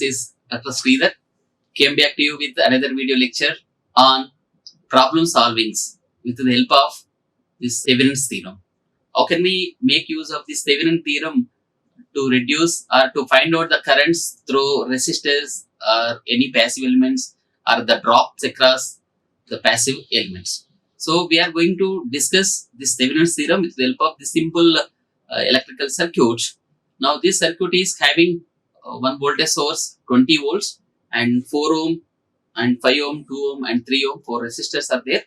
This is Dr. Sridhar. Came back to you with another video lecture on problem solvings with the help of this Thevenin's theorem. How can we make use of this Thevenin theorem to reduce or to find out the currents through resistors or any passive elements or the drops across the passive elements? So we are going to discuss this Thevenin's theorem with the help of this simple electrical circuit. Now this circuit is having one voltage source 20 volts and 4 ohm and 5 ohm, 2 ohm and 3 ohm, 4 resistors are there.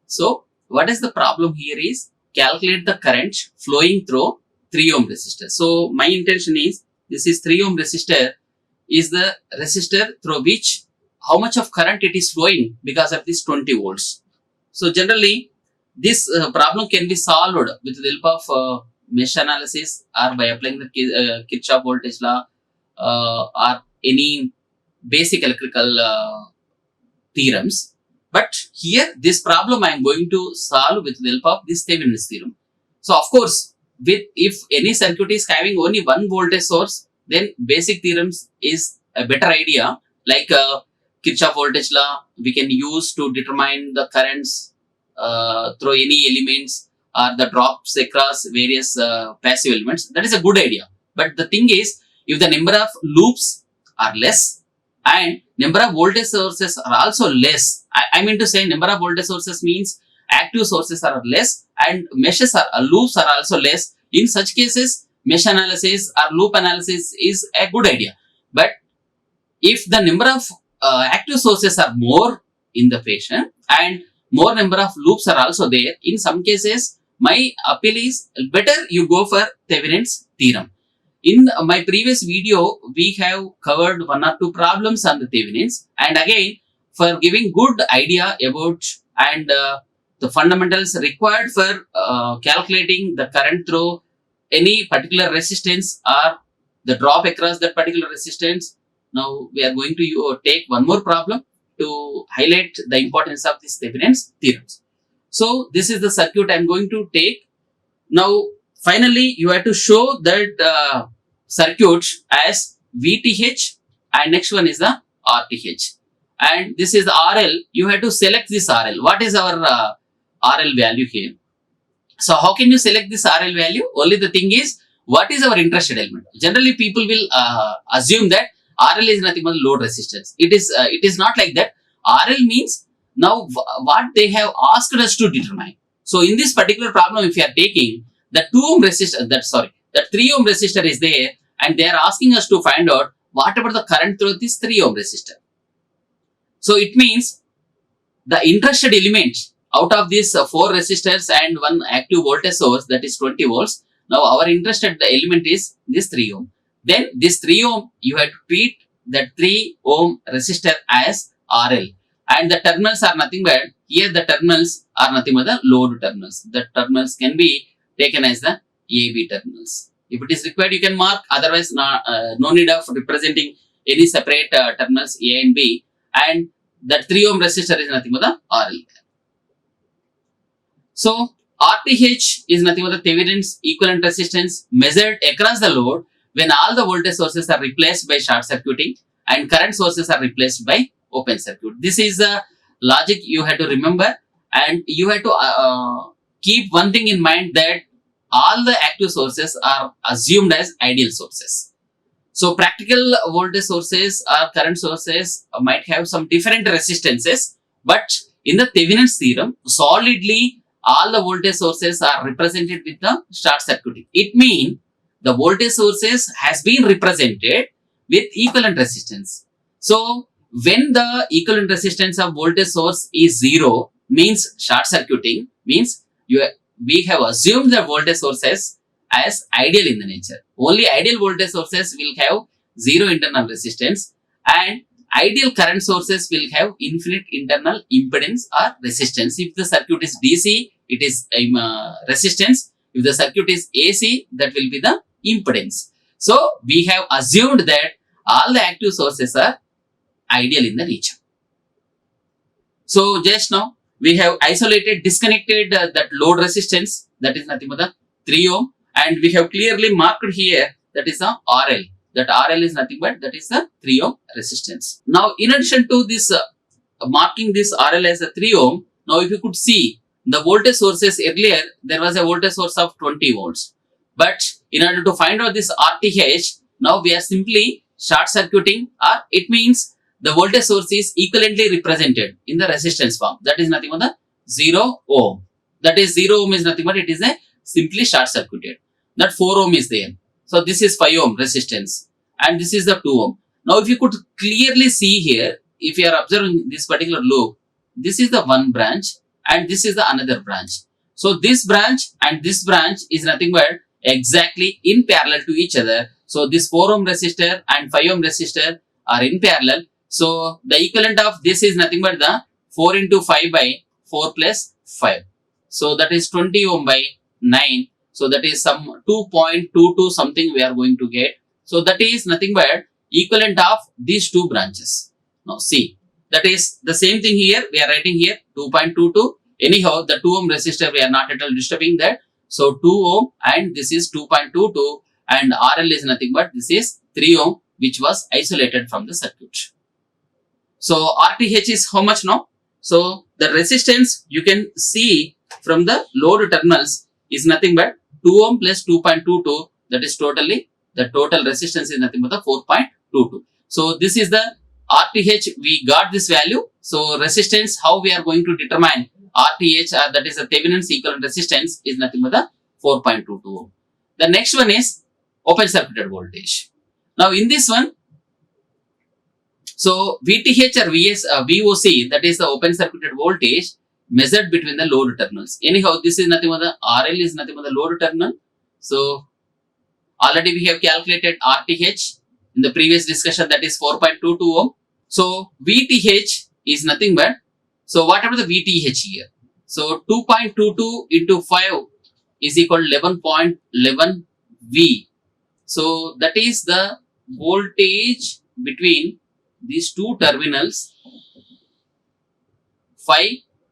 So what is the problem here is calculate the current flowing through 3 ohm resistor. So my intention is this is 3 ohm resistor is the resistor through which how much of current it is flowing because of this 20 volts. So generally this problem can be solved with the help of mesh analysis or by applying the Kirchhoff voltage law or any basic electrical theorems. But here this problem I am going to solve with the help of this Thevenin's theorem. So of course, if any circuit is having only one voltage source, then basic theorems is a better idea, like Kirchhoff voltage law we can use to determine the currents through any elements or the drops across various passive elements. That is a good idea. But the thing is, if the number of loops are less and number of voltage sources are also less, I mean to say number of voltage sources means active sources are less and meshes are loops are also less. In such cases, mesh analysis or loop analysis is a good idea. But if the number of active sources are more in the equation and more number of loops are also there, in some cases my appeal is better you go for Thevenin's theorem. In my previous video, we have covered one or two problems on the Thevenin's, and again for giving good idea about and the fundamentals required for calculating the current through any particular resistance or the drop across that particular resistance. Now we are going to take one more problem to highlight the importance of this Thevenin's theorems. So this is the circuit I am going to take. Now finally you have to show that circuit as VTH and next one is the RTH. And this is the RL. You have to select this RL. What is our RL value here? So how can you select this RL value? Only the thing is, what is our interested element? Generally people will assume that RL is nothing but load resistance. It is not like that. RL means now what they have asked us to determine. So in this particular problem, if you are taking the 2 ohm resistor, that 3 ohm resistor is there, and they are asking us to find out what about the current through this 3 ohm resistor. So it means the interested element out of these 4 resistors and one active voltage source, that is 20 volts. Now our interested element is this 3 ohm. Then this 3 ohm, you have to treat that 3 ohm resistor as RL. And the terminals are nothing but, here the terminals are nothing but the load terminals. The terminals can be taken as the AB terminals. If it is required, you can mark, otherwise no need of representing any separate terminals A and B. And that 3 ohm resistor is nothing but the RL. So RTH is nothing but the Thevenin's equivalent resistance measured across the load when all the voltage sources are replaced by short circuiting and current sources are replaced by open circuit. This is the logic you have to remember, and you have to keep one thing in mind, that all the active sources are assumed as ideal sources. So practical voltage sources or current sources might have some different resistances, but in the Thevenin's theorem, solidly all the voltage sources are represented with the short circuiting. It means the voltage sources has been represented with equivalent resistance. So when the equivalent resistance of voltage source is 0, means short circuiting, means we have assumed the voltage sources as ideal in the nature. Only ideal voltage sources will have 0 internal resistance, and ideal current sources will have infinite internal impedance or resistance. If the circuit is DC, it is resistance. If the circuit is AC, that will be the impedance. So we have assumed that all the active sources are ideal in the nature. So just now we have disconnected that load resistance, that is nothing but the 3 ohm, and we have clearly marked here that is a RL. that RL is nothing but that is the 3 ohm resistance. Now in addition to this marking this RL as a 3 ohm, now if you could see the voltage sources earlier, there was a voltage source of 20 volts. But in order to find out this RTH, now we are simply short circuiting, or it means the voltage source is equivalently represented in the resistance form. That is nothing but the 0 ohm. That is 0 ohm is nothing but it is a simply short circuited. That 4 ohm is there. So this is 5 ohm resistance and this is the 2 ohm. Now if you could clearly see here, if you are observing this particular loop, this is the one branch and this is the another branch. So this branch and this branch is nothing but exactly in parallel to each other. So this 4 ohm resistor and 5 ohm resistor are in parallel. So the equivalent of this is nothing but the 4 into 5 by 4 plus 5. So that is 20 ohm by 9. So that is some 2.22 something we are going to get. So that is nothing but equivalent of these two branches. Now see, that is the same thing here. We are writing here 2.22. Anyhow, the 2 ohm resistor, we are not at all disturbing that. So 2 ohm and this is 2.22 and RL is nothing but this is 3 ohm which was isolated from the circuit. So RTH is how much now? So the resistance you can see from the load terminals is nothing but 2 ohm plus 2.22, that is totally the total resistance is nothing but the 4.22. So this is the RTH, we got this value. So resistance, how we are going to determine RTH, that is the Thevenin's equivalent resistance is nothing but the 4.22 ohm. The next one is open circuited voltage. Now in this one, so VTH or VOC, that is the open circuited voltage measured between the load terminals. Anyhow, this is nothing but the RL is nothing but the load terminal. So already we have calculated RTH in the previous discussion, that is 4.22 ohm. So VTH is nothing but, so whatever the VTH here. So 2.22 into 5 is equal to 11.11 V. So that is the voltage between these two terminals. 5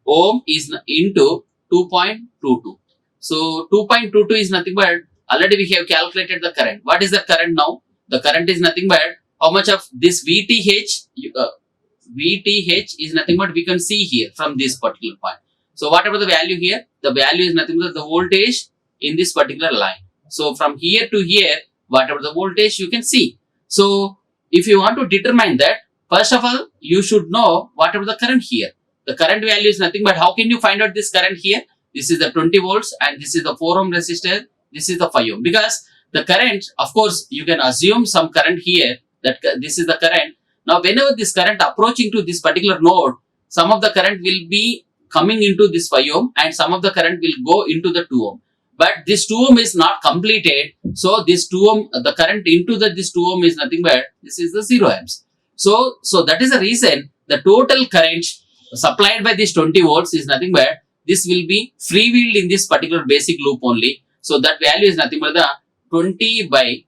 ohm is into 2.22. So 2.22 is nothing but, already we have calculated the current. What is the current now? The current is nothing but how much of this VTH, VTH is nothing but we can see here from this particular point. So whatever the value here, the value is nothing but the voltage in this particular line. So from here to here, whatever the voltage you can see. So if you want to determine that, first of all, you should know whatever the current here. The current value is nothing but how can you find out this current here? This is the 20 volts and this is the 4 ohm resistor. This is the 5 ohm. Because the current, of course, you can assume some current here, that this is the current. Now, whenever this current approaching to this particular node, some of the current will be coming into this 5 ohm and some of the current will go into the 2 ohm. But this 2 ohm is not completed. So, this 2 ohm, the current into this 2 ohm is nothing but this is the 0 amps. So that is the reason the total current supplied by this 20 volts is nothing but this will be freewheeled in this particular basic loop only. So that value is nothing but the 20 by,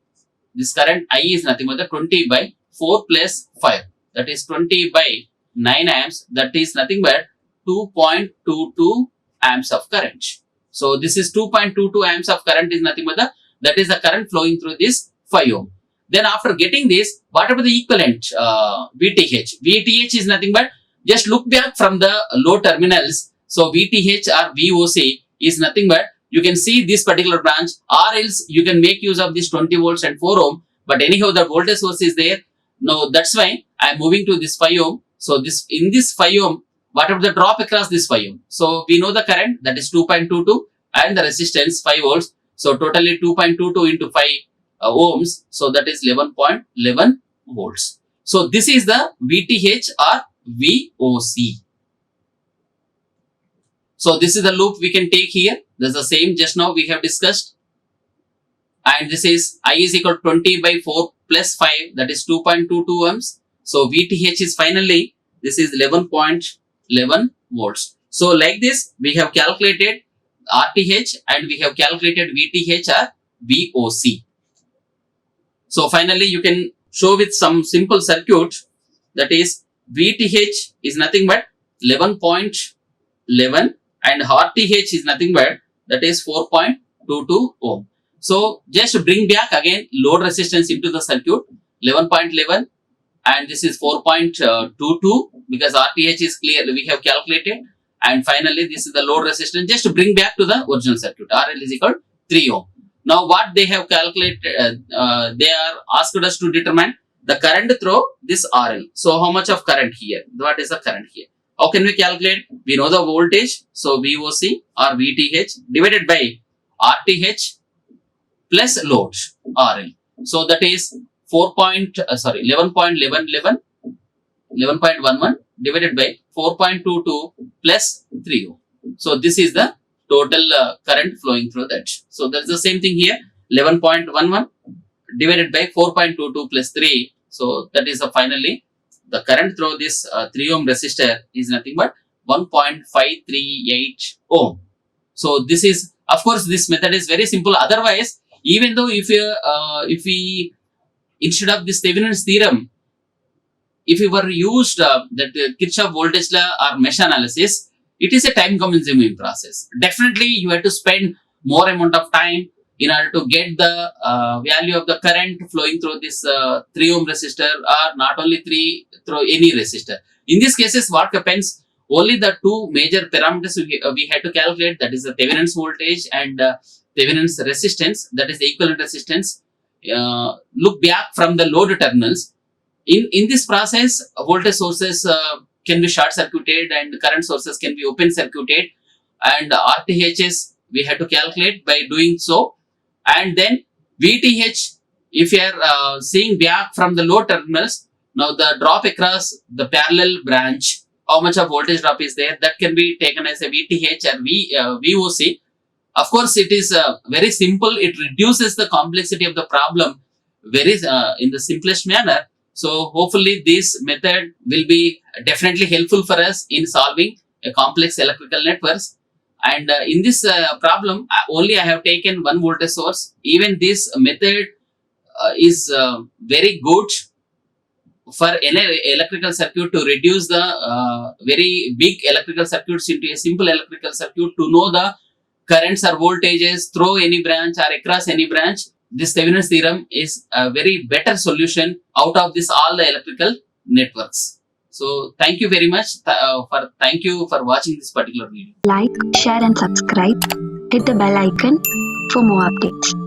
this current I is nothing but the 20 by 4 plus 5. That is 20 by 9 amps. That is nothing but 2.22 amps of current. So this is 2.22 amps of current is nothing but that is the current flowing through this 5 ohm. Then after getting this, whatever the equivalent VTH is nothing but just look back from the low terminals. So VTH or VOC is nothing but you can see this particular branch, or else you can make use of this 20 volts and 4 ohm. But anyhow, the voltage source is there. No, that's why I am moving to this 5 ohm. So this in this 5 ohm, whatever the drop across this 5 ohm. So we know the current, that is 2.22 and the resistance 5 volts. So totally 2.22 into 5 ohms. So that is 11.11 volts. So this is the VTH or VOC. So this is the loop we can take here. This is the same just now we have discussed. And this is I is equal to 20 by 4 plus 5, that is 2.22 ohms. So VTH is finally, this is 11.11 volts. So like this, we have calculated RTH and we have calculated VTH or VOC. So finally, you can show with some simple circuit, that is VTH is nothing but 11.11 and RTH is nothing but that is 4.22 ohm. So just bring back again load resistance into the circuit 11.11, and this is 4.22 because RTH is clear, we have calculated, and finally this is the load resistance. Just to bring back to the original circuit, RL is equal to 3 ohm. Now what they have calculated, they are asked us to determine the current through this RL. So how much of current here? What is the current here? How can we calculate? We know the voltage, so VOC or VTH divided by RTH plus load RL. So that is 11.11 divided by 4.22 plus 3 ohm. So this is the total current flowing through that. So that's the same thing here, 11.11 divided by 4.22 plus 3. So that is finally the current through this 3 ohm resistor is nothing but 1.538 ohm. So this is, of course, this method is very simple. Otherwise, even though if we instead of this Thevenin's theorem, if we were used that Kirchhoff voltage law or mesh analysis, it is a time consuming process. Definitely you have to spend more amount of time in order to get the value of the current flowing through this 3 ohm resistor, or not only 3 through any resistor. In these cases, what happens, only the two major parameters we had to calculate, that is the Thevenin's voltage and Thevenin's resistance, that is the equivalent resistance, look back from the load terminals. In this process, voltage sources can be short circuited and current sources can be open circuited, and RTHs we had to calculate by doing so. And then VTH, if you are seeing back from the load terminals, now the drop across the parallel branch, how much of voltage drop is there, that can be taken as a VTH or VOC. Of course, it is very simple. It reduces the complexity of the problem very in the simplest manner. So hopefully this method will be definitely helpful for us in solving a complex electrical networks. And in this problem, only I have taken one voltage source. Even this method is very good for any electrical circuit to reduce the very big electrical circuits into a simple electrical circuit, to know the currents or voltages through any branch or across any branch. This Thevenin's theorem is a very better solution out of this all the electrical networks. So thank you very much thank you for watching this particular video. Like, share and subscribe. Hit the bell icon for more updates.